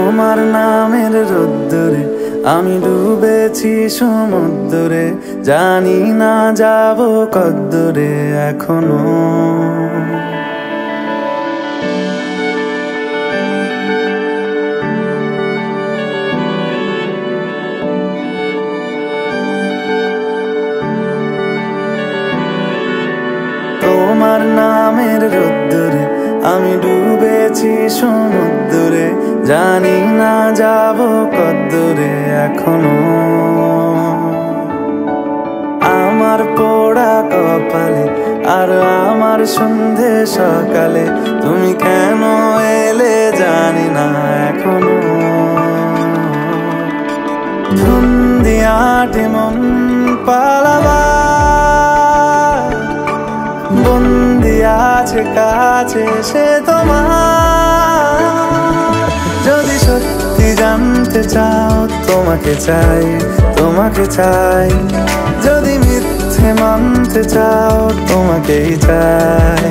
তোমার নামের রোদ্দুরে আমি ডুবেছি সমুদ্রে, জানি না যাব কদ্দুরে এখনো। তোমার নামের রোদ্দুরে আমি ডুবেছি সমুদ্রে, জানি না যাব কদ্দুরে এখনো। আমার পোড়া কপালে আর আমার সন্ধে সকালে তুমি কেন এলে জানি না এখনো। ধুন্দিয়াটে মন পালাবা বন্দি আছে কাছে সে তোমার। যদি সত্যি জানতে চাও তোমাকে চাই, তোমাকে চাই। যদি মিথ্যে মানতে চাও তোমাকেই চাই।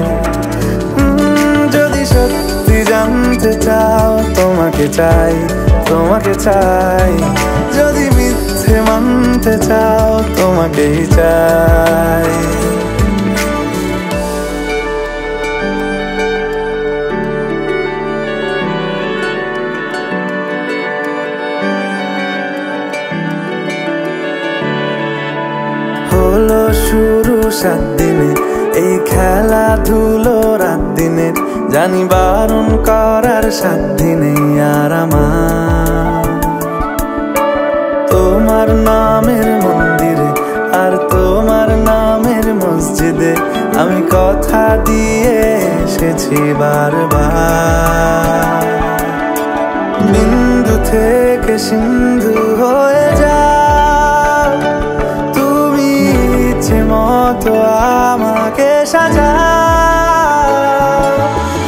যদি সত্যি জানতে চাও তোমাকে চাই, তোমাকে চাই। যদি মিথ্যে মানতে চাও তোমাকেই চাই। হলো শুরু 7 দিনে এই খেলাধুলো রাত দিনে, জানি বারণ করার সাধ্য নেই আর আমার। তোমার নামের মন্দিরে আর তোমার নামের মসজিদে আমি কথা দিয়ে এসেছি বারবার। বিন্দু থেকে সিন্ধু হয়ে যা মতো আমাকে সাজা।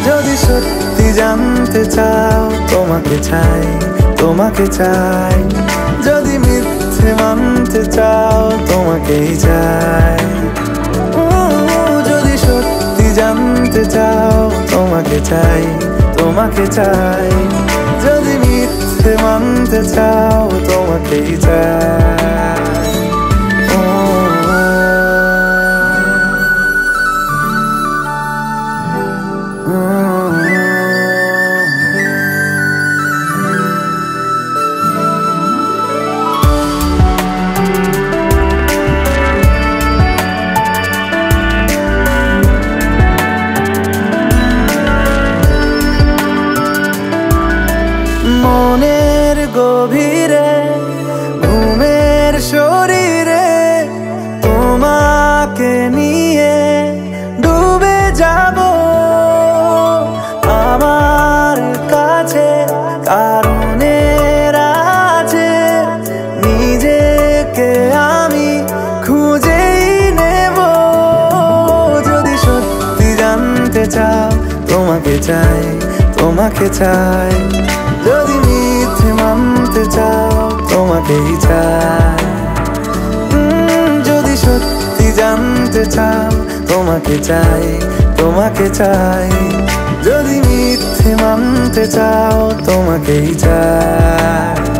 যদি সত্যি জানতে চাও তোমাকে চাই, তোমাকে চাই। যদি মিথ্যে মানতে চাও তোমাকেই চাই। যদি সত্যি জানতে চাও তোমাকে চাই, তোমাকে চাই। যদি মিথ্যে মানতে চাও তোমাকেই চাই। মনের গভীরে ঘুমের শরীরে তোমাকে নিয়ে ডুবে যাব। আমার কাছে কারণের আছে, নিজেকে আমি খুঁজেই নেব। যদি সত্যি জানতে চাও তোমাকে চাই, তোমাকে চাই। যদি মিথ্যে মানতে চাও তোমাকেই চাই। যদি সত্যি জানতে চাও তোমাকে চাই, তোমাকে চাই। যদি মিথ্যে মানতে চাও তোমাকেই চাই।